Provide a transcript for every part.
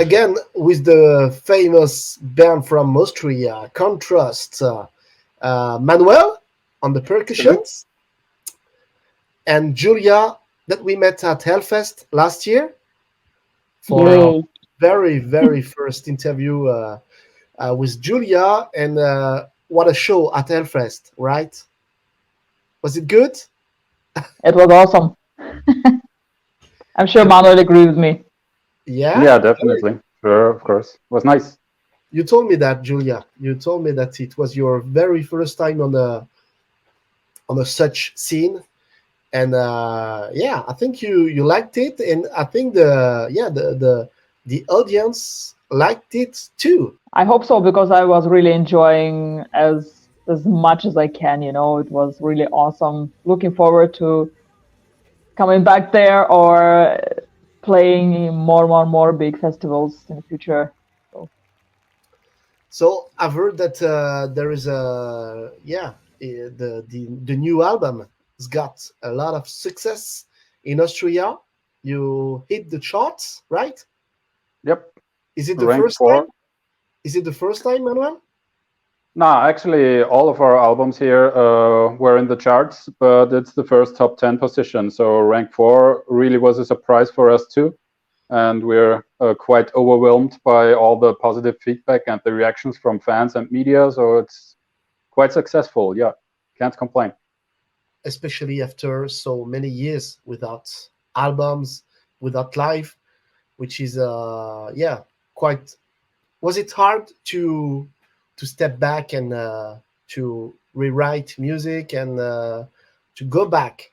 again with the famous band from Austria, KONTRUST, Manuel on the Mhm. percussions, and Julia that we met at Hellfest last year for our Yay. very first interview with Julia. And what a show at Hellfest, right? Was it good? It was awesome. I'm sure You, Manuel agree with me. yeah? Yeah, definitely. Sure, of course. Was nice. You told me that, Julia. You told me that it was your very first time on a such scene, and yeah, I think you liked it, and I think the audience liked it too. I hope so because I was really enjoying as much as I can. It was really awesome. Looking forward to coming back there or playing in more big festivals in the future. So So I've heard that there is a the new album has got a lot of success in Austria. You hit the charts, right? Yep. Is it the Ranked first time? four. Is it the first time, Manuel? Nah, actually, all of our albums here were in the charts, but it's the first top 10 position. So rank four really was a surprise for us too. And we're quite overwhelmed by all the positive feedback and the reactions from fans and media. So it's quite successful. Yeah, can't complain. Especially after so many years without albums, without live, which is quite. Was it hard to step back and to rewrite music and to go back?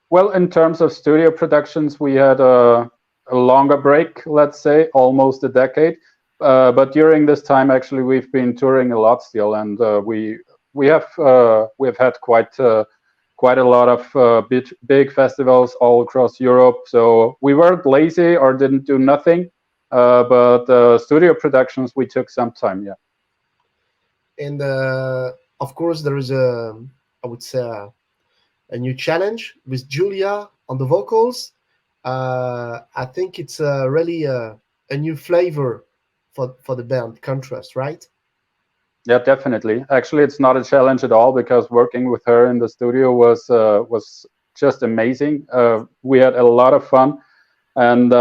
Well, in terms of studio productions, we had a longer break, let's say, almost a decade. But during this time, actually, we've been touring a lot still, and we have had quite a lot of big festivals all across Europe. So we weren't lazy or didn't do nothing. But studio productions, we took some time. Yeah. And of course, there is I would say, a new challenge with Julia on the vocals. I think it's really a new flavor for the band Contrast, right? Yeah, definitely. Actually, it's not a challenge at all because working with her in the studio was just amazing. We had a lot of fun, and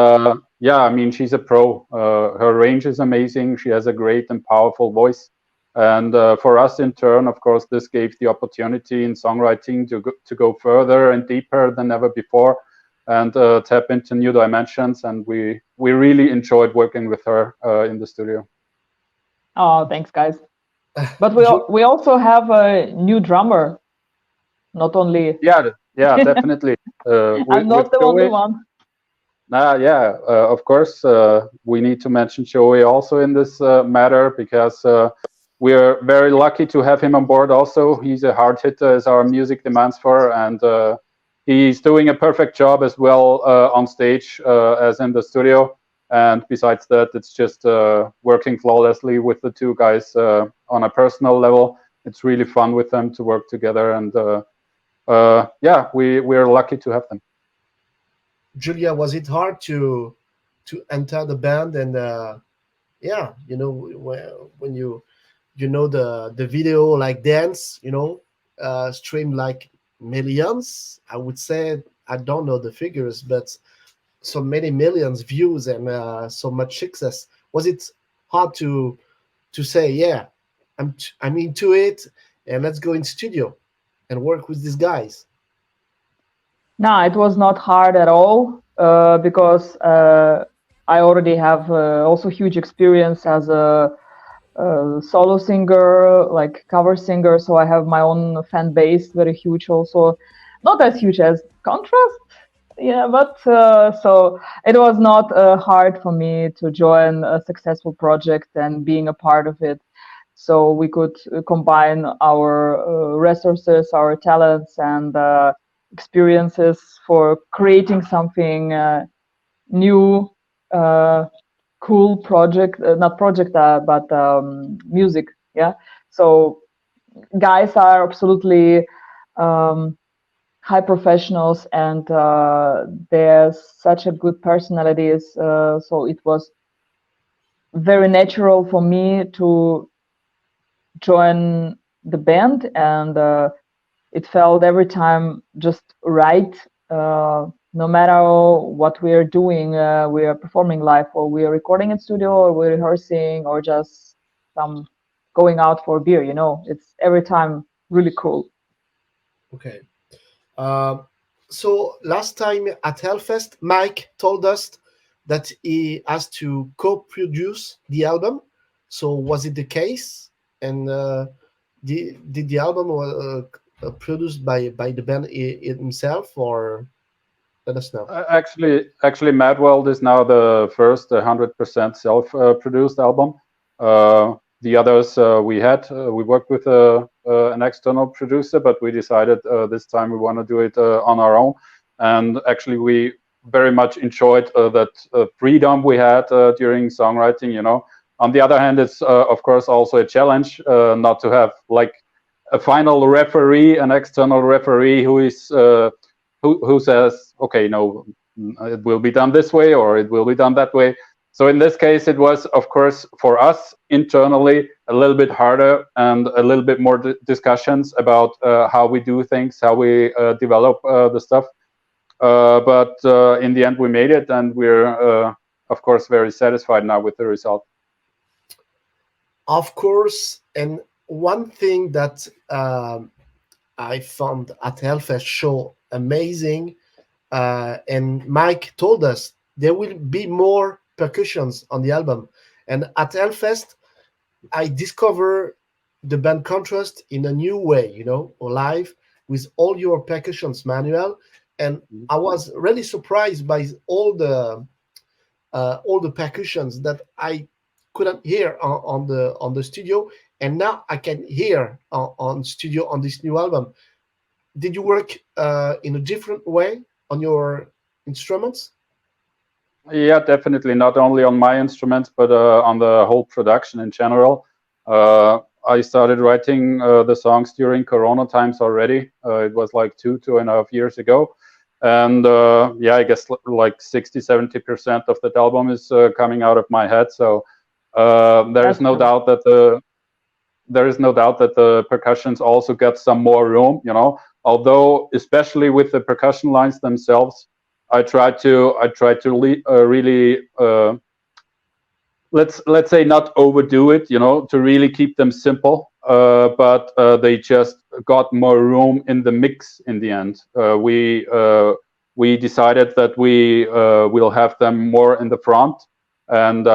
yeah, I mean, she's a pro. Her range is amazing. She has a great and powerful voice, and for us in turn, of course, this gave the opportunity in songwriting to go further and deeper than ever before, and tap into new dimensions. And we really enjoyed working with her in the studio. oh, thanks guys. But Ju- we also have a new drummer, not only Yeah, yeah, definitely. I'm With not the only Joey, one. yeah, of course, we need to mention Joey also in this matter because we are very lucky to have him on board. Also, he's a hard hitter, as our music demands for, and he's doing a perfect job as well on stage as in the studio. And besides that, it's just working flawlessly with the two guys on a personal level. It's really fun with them to work together, and yeah, we're lucky to have them. Julia, was it hard to enter the band and yeah, when you know the video like dance, streamed like millions. I would say I don't know the figures, but so many millions views and so much success. Was it hard to say, yeah, I'm into it, and let's go in studio and work with these guys? No, it was not hard at all because I already have also huge experience as a solo singer, like cover singer. So I have my own fan base, very huge also. Not as huge as Contrast, yeah, but so it was not hard for me to join a successful project and being a part of it. So we could combine our resources, our talents, and experiences for creating something new, uh, cool project, not project, but music. Yeah. So guys are absolutely um, high professionals, and they're such a good personalities. So it was very natural for me to join the band, and it felt every time just right. No matter what we are doing, we are performing live, or we are recording in studio, or we're rehearsing, or just some going out for a beer. It's every time really cool. Okay. Uh, so last time at Hellfest, Mike told us that he has to co-produce the album. So was it the case? And did the album produced by the band himself, or let us know? Actually, Madworld is now the first 100% self-produced album. The others we worked with an external producer, but we decided this time we want to do it on our own. And actually, we very much enjoyed that freedom we had during songwriting. On the other hand, it's of course also a challenge not to have like a final referee, an external referee who is who says, okay, no, it will be done this way or it will be done that way. So in this case, it was, of course, for us internally a little bit harder and a little bit more discussions about how we do things, how we develop the stuff. But in the end, we made it, and we're, of course, very satisfied now with the result. Of course, and one thing that I found at Hellfest show amazing, and Mike told us there will be more percussions on the album. And at Hellfest, I discover the band KONTRUST in a new way, live with all your percussions, Manuel. And I was really surprised by all the percussions that I couldn't hear on the studio, and now I can hear on studio on this new album. Did you work in a different way on your instruments? Yeah, definitely. Not only on my instruments, but on the whole production in general. I started writing the songs during Corona times already. It was like 2.5 years ago. And yeah, I guess like 60-70% of that album is coming out of my head. So there is no doubt that the percussions also get some more room. Although especially with the percussion lines themselves, I try to really let's say not overdo it, to really keep them simple. But they just got more room in the mix in the end. We decided that we will have them more in the front, and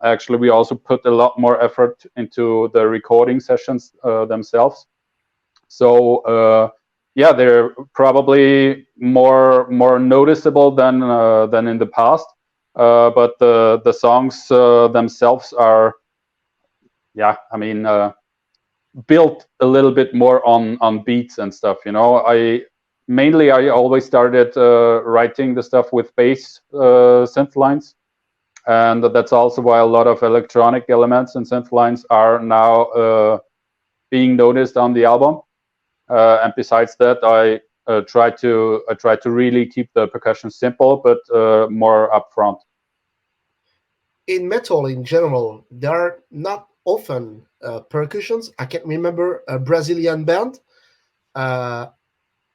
actually we also put a lot more effort into the recording sessions themselves. So yeah, they're probably more noticeable than in the past. But the songs themselves are, yeah, I mean, built a little bit more on beats and stuff. I always started writing the stuff with bass synth lines, and that's also why a lot of electronic elements and synth lines are now being noticed on the album. And besides that, I try to really keep the percussion simple, but more upfront. In metal in general, there are not often percussions. I can remember a Brazilian band, uh,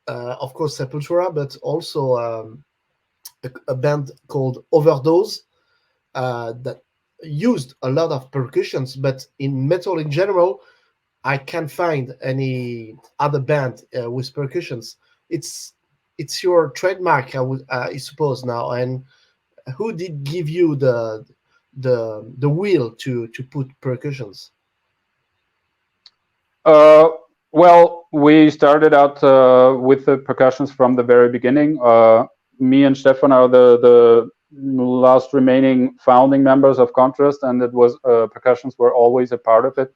of course Sepultura, but also a band called Overdose that used a lot of percussions. But in metal in general, I can't find any other band with percussions. It's your trademark, I suppose now. And who did give you the will to put percussions? Uh, well, we started out with the percussions from the very beginning. Me and Stefan are the last remaining founding members of KONTRUST, and it was percussions were always a part of it.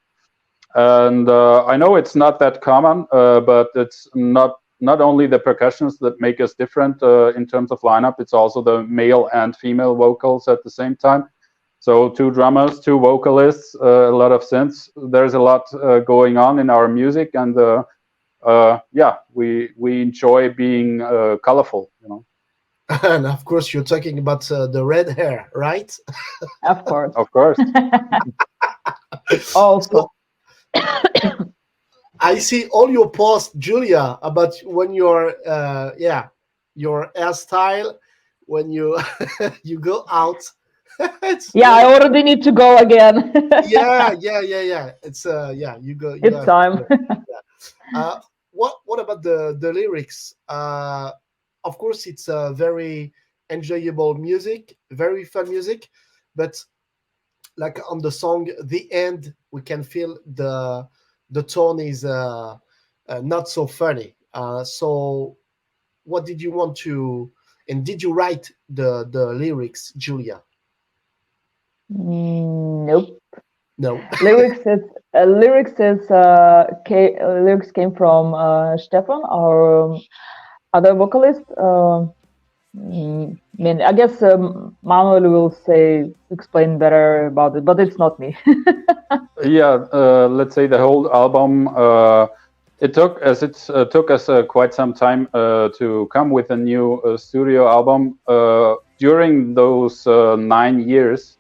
And I know it's not that common, but it's not only the percussions that make us different in terms of lineup. It's also the male and female vocals at the same time. So 2 drummers, 2 vocalists, a lot of synths. There's a lot going on in our music, and yeah, we enjoy being colorful, you know. And of course, you're talking about the red hair, right? Of course. Of course. So Also, I see all your posts, Julia, about when you're, yeah, your hairstyle when you you go out. It's yeah, I really, already need to go again. yeah. It's yeah, you go, you It's have. time. Yeah. Uh, what about the lyrics? Of course, it's a very enjoyable music, very fun music, but like on the song, the end, we can feel the tone is not so funny. So, what did you want to? And did you write the lyrics, Julia? Nope. No. Lyrics came from Stefan, our other vocalist. I mean, I guess Manuel will explain better about it, but it's not me. Yeah, let's say the whole album. It took us quite some time to come with a new studio album. During those 9 years,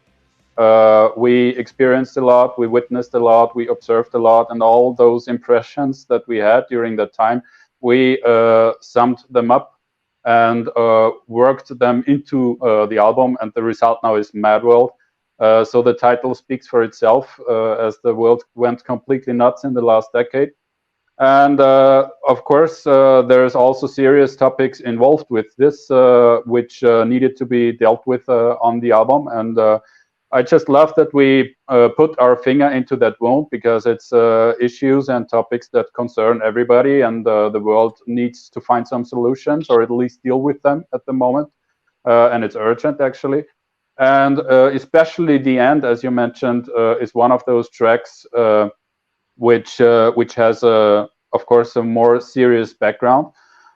we experienced a lot, we witnessed a lot, we observed a lot, and all those impressions that we had during that time, we summed them up and worked them into the album, and the result now is Madworld. So the title speaks for itself, as the world went completely nuts in the last decade. And of course, there's also serious topics involved with this, which needed to be dealt with on the album. And I just love that we put our finger into that wound, because it's issues and topics that concern everybody, and the world needs to find some solutions, or at least deal with them at the moment. And it's urgent, actually. And especially the end, as you mentioned, is one of those tracks which has, of course, a more serious background.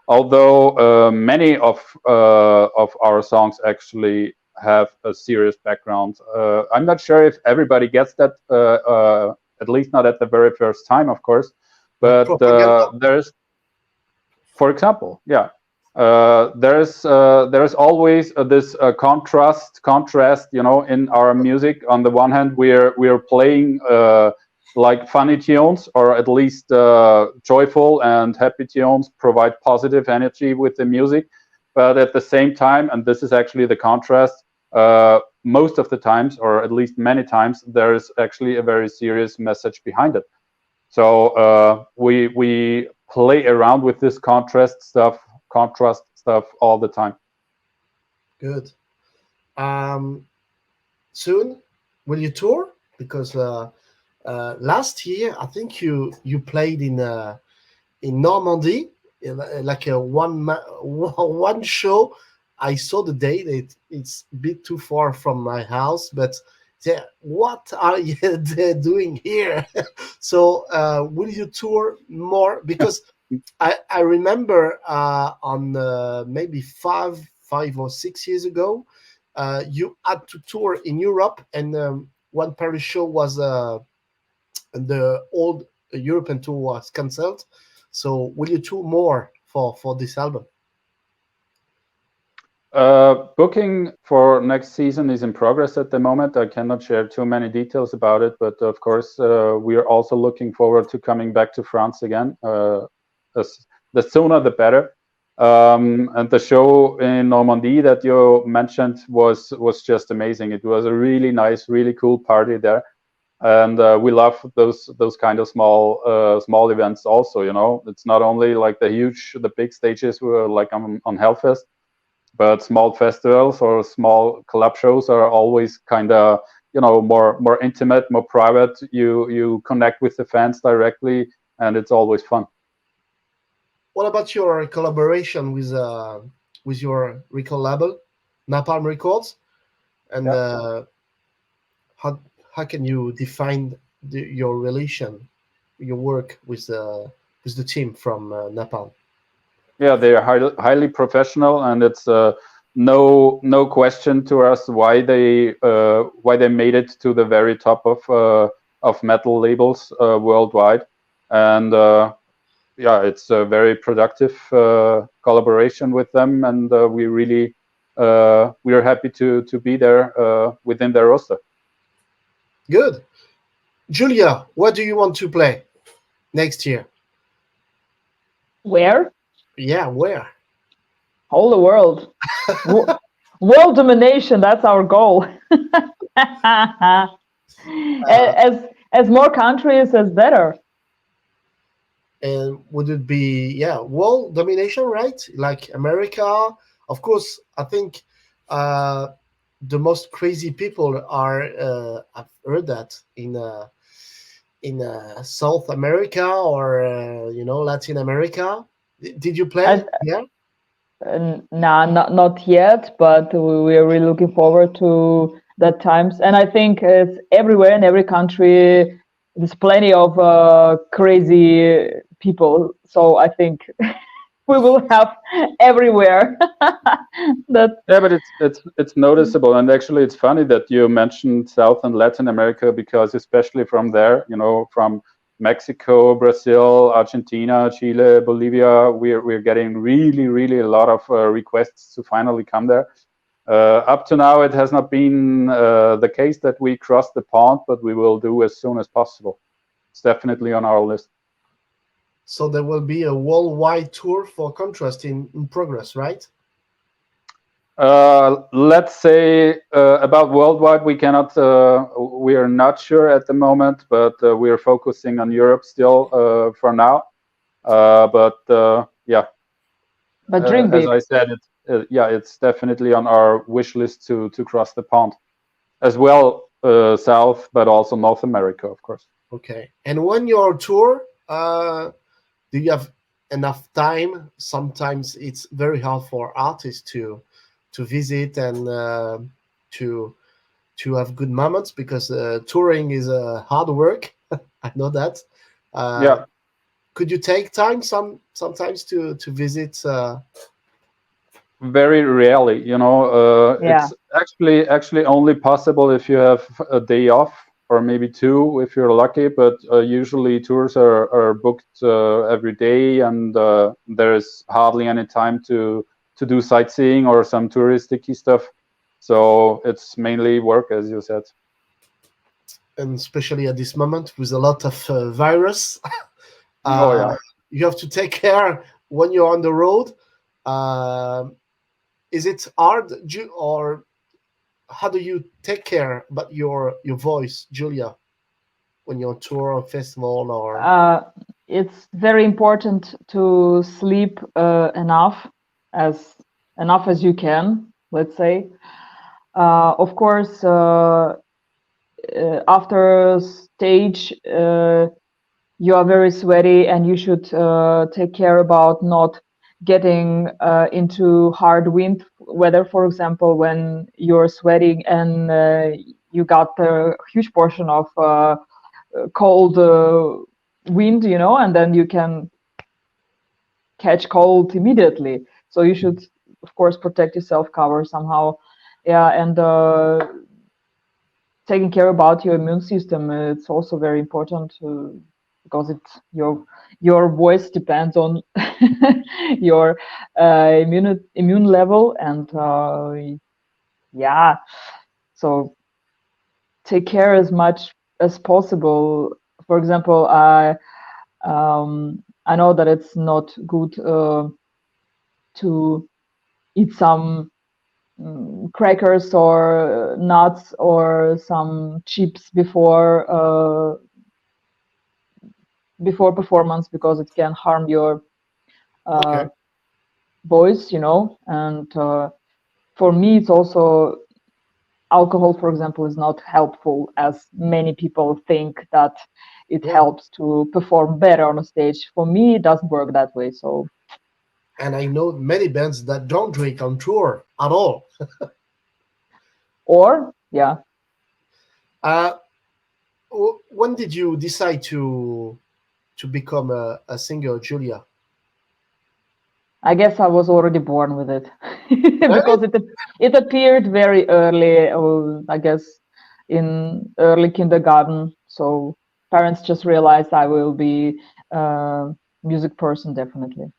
Although many of our songs actually have a serious background. I'm not sure if everybody gets that, at least not at the very first time, of course. Like But propaganda. there's, for example, yeah, there's always this contrast, you know, in our music. On the one hand, we're playing like funny tunes, or at least joyful and happy tunes, provide positive energy with the music. But at the same time, and this is actually the contrast, most of the times, or at least many times, there is actually a very serious message behind it. So we play around with this contrast stuff all the time. Good. Um, Soon, will you tour? Because last year, I think you played in Normandy, like a one show. I saw the date. It's a bit too far from my house, but yeah, what are you doing here? So, will you tour more? Because I remember on maybe 5 or 6 years ago, you had to tour in Europe, and one Paris show was the old European tour was cancelled. So will you tour more for this album? Booking for next season is in progress at the moment. I cannot share too many details about it, but of course, we are also looking forward to coming back to France again. The sooner, the better. And the show in Normandy that you mentioned was just amazing. It was a really nice, really cool party there, and we love those kind of small events. Also, you know, it's not only like the big stages were like on Hellfest, but small festivals or small club shows are always kind of, you know, more intimate, more private. You connect with the fans directly, and it's always fun. What about your collaboration with your record label, Napalm Records? And Yeah. how how can you define your relation, your work with the team from Napalm? Yeah, they are highly professional, and it's no question to us why they made it to the very top of metal labels worldwide. And yeah, it's a very productive collaboration with them, and we really we are happy to be there within their roster. Good. Julia, what do you want to play next year? Where? Yeah, where? All the world. World domination, that's our goal. Uh, As more countries, as better. and would it be, yeah, world domination, right? Like America? Of course, I think uh, the most crazy people are, I've heard that in South America or, Latin America. Did you play? I, Yeah. nah, not yet, but we are really looking forward to that times. And I think it's everywhere in every country. There's plenty of crazy people. So I think we will have everywhere. that Yeah, but it's noticeable, and actually, it's funny that you mentioned South and Latin America because especially from there, from Mexico, Brazil, Argentina, Chile, Bolivia, we're getting really, really a lot of requests to finally come there. Up to now, it has not been the case that we cross the pond, but we will do as soon as possible. It's definitely on our list. So there will be a worldwide tour for Contrast in progress, right? Let's say about worldwide, we cannot, we are not sure at the moment, but we are focusing on Europe still for now. Yeah, but dream as big. I said, yeah, it's definitely on our wish list to cross the pond as well, South, but also North America, of course. Okay. And when you're on tour, do you have enough time? Sometimes it's very hard for artists to visit and to to have good moments because touring is hard work. I know that. Uh, Yeah, could you take time sometimes to visit? very rarely, Yeah. it's actually only possible if you have a day off or maybe two if you're lucky, but usually tours are booked every day, and there is hardly any time to do sightseeing or some touristic stuff, so it's mainly work, as you said. And especially at this moment with a lot of virus, Oh yeah. uh, you have to take care when you're on the road. Um is it hard, or how do you take care about your voice, Julia, when you're on tour or festival or? uh, it's very important to sleep as enough as you can, let's say. Of course, after stage, you are very sweaty, and you should take care about not getting into hard wind weather. For example, when you're sweating and you got a huge portion of cold wind, and then you can catch cold immediately. So you should, of course, protect yourself, cover somehow. Yeah, and taking care about your immune system, it's also very important because your voice depends on your immune level, and yeah, so take care as much as possible. For example, I know that it's not good to eat some crackers or nuts or some chips before performance, because it can harm your Okay. voice, and for me it's also alcohol, for example, is not helpful, as many people think that it Yeah. helps to perform better on a stage. For me, it doesn't work that way. So, And I know many bands that don't drink on tour at all. or yeah, uh when did you decide to become a singer, Julia? I guess I was already born with it Really? because it appeared very early. I guess in early kindergarten. So parents just realized I will be music person, definitely.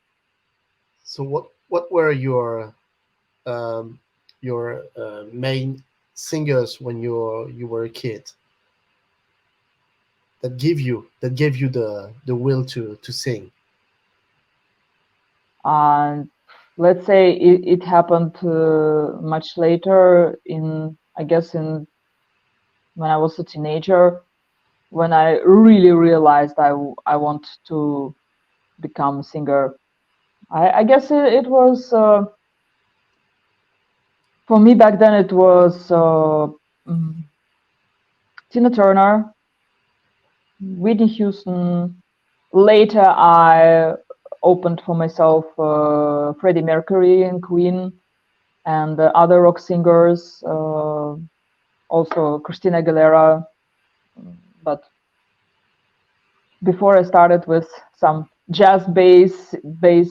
So what were um, your main singers when you were a kid that gave you the will to sing? And let's say it happened much later, in I guess in when I was a teenager, when I really realized I want to become a singer. I guess it was for me back then. It was mm, Tina Turner, Whitney Houston. Later, I opened for myself Freddie Mercury and Queen, and other rock singers, also Christina Aguilera. But before I started with some jazz bass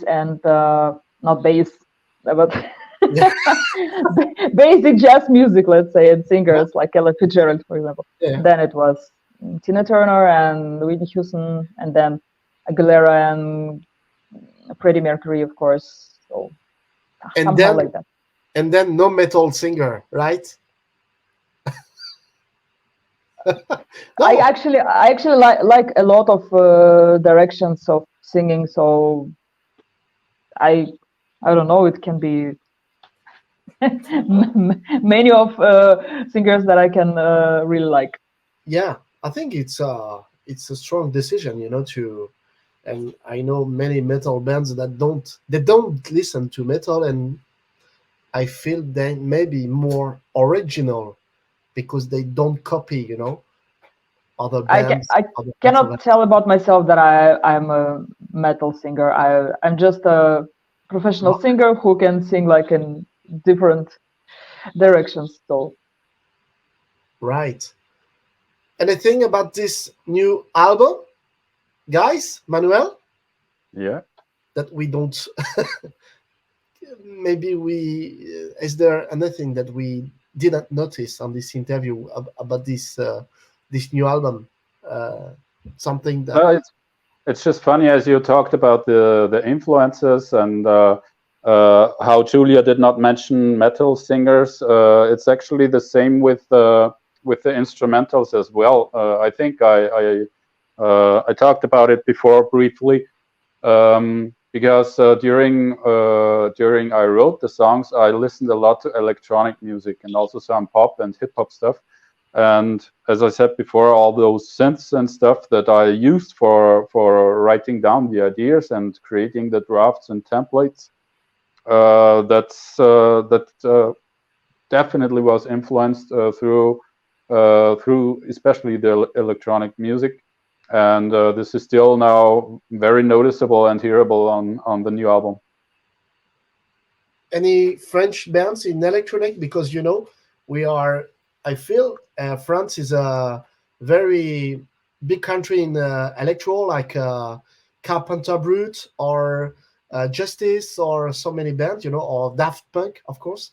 and not bass, but Yeah, basic jazz music, let's say, and yeah, singers like Ella Fitzgerald, for example. yeah. Then it was Tina Turner and Whitney Houston, and then Aguilera and Freddie Mercury, of course. So And somehow then like that. no metal singer, right? I No, actually I actually like a lot of directions of singing. So I I don't know. It can be many of singers that I can really like. yeah, I think it's a strong decision, to. And I know many metal bands that don't listen to metal, and I feel they may be more original because they don't copy, other bands, I other metal cannot bands. tell about myself that I'm a metal singer. I'm just a professional No, singer who can sing like in different directions. So right. Anything about this new album, guys, Manuel, Yeah. that we don't maybe we is there anything that we didn't notice on this interview about this new album? Uh, Something that No, it's just funny as you talked about the influences and how Julia did not mention metal singers. It's actually the same with the instrumentals as well. I think I talked about it before briefly, because during I wrote the songs, I listened a lot to electronic music and also some pop and hip hop stuff. And as I said before, all those synths and stuff that I used for writing down the ideas and creating the drafts and templates, that definitely was influenced through especially the electronic music, and this is still now very noticeable and hearable on the new album. any French bands in electronic, because we are. I feel France is a very big country in electro, like Carpenter Brut or Justice, or so many bands, or Daft Punk, of course.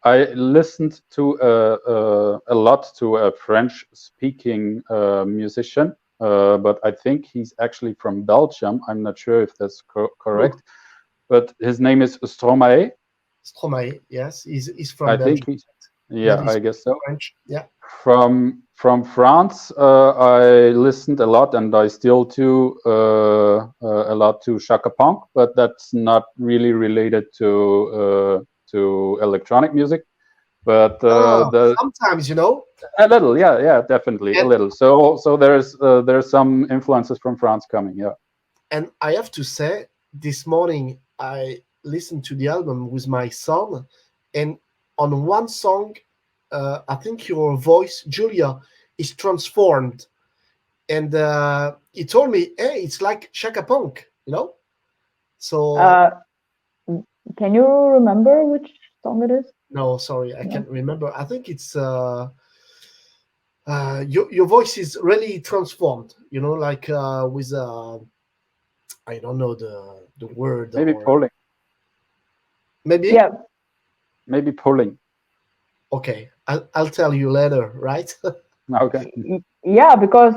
I listened to a lot to a French-speaking musician, but I think he's actually from Belgium. I'm not sure if that's Oh, correct, but his name is Stromae. Stromae, yes, he's from I think Belgium, he, but yeah, he's I guess so. French. Yeah. From France, I listened a lot, and I still do a lot to Shaka Punk, but that's not really related to electronic music. But Oh, the sometimes, a little, yeah, yeah, definitely a and little. So there's some influences from France coming, yeah. and I have to say, this morning I listened to the album with my son, and on one song, I think your voice, Julia, is transformed, and he told me, "Hey, it's like Shaka Punk," So uh, can you remember which song it is? no, sorry, I No. can't remember. I think it's your voice is really transformed. Like with I don't know the word, Maybe or polling, maybe. Yeah, maybe polling. Okay, I'll tell you later, right? Okay. yeah, because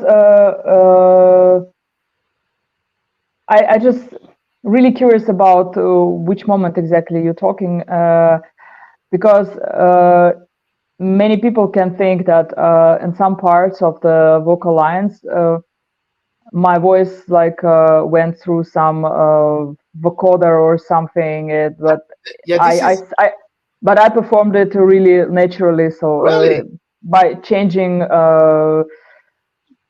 I just really curious about which moment exactly you're talking, because many people can think that in some parts of the vocal lines, my voice like went through some vocoder or something, but Yeah, this I, is I, I, but I performed it really naturally. So really, by changing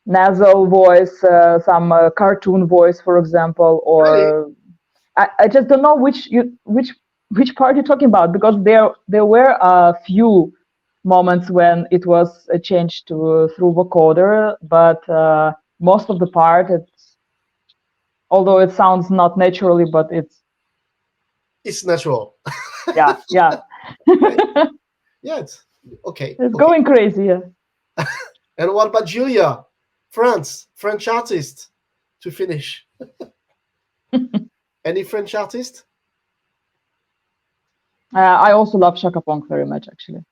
nasal voice, some cartoon voice, for example, really. or I just don't know which part you're talking about, because there were a few moments when it was changed to through vocoder, but most of the part, it's, although it sounds not naturally, but It's natural. yeah, yeah. Right? Yeah, it's okay. It's Okay. going crazy. Yeah. And what about Julia? French artist to finish. Any French artist? I also love Shaka Pong very much, actually.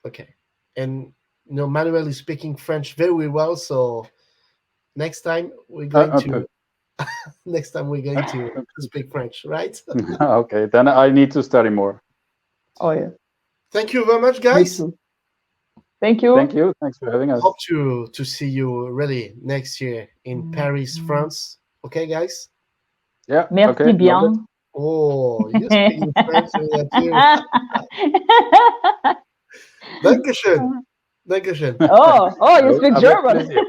Okay. And Manuel is speaking French very well, so next time we're going to Okay. speak French, right? Okay, then I need to study more. Oh yeah, Thank you very much, me guys. too. Thank Thank you. you. Thanks for having us. Hope to see you really next year in Paris, France. Okay, guys? Yeah. Merci Okay. Noted. bien. Oh, you speak in French here too. Dankeschön. Dankeschön. Oh, you speak Avec German. plaisir.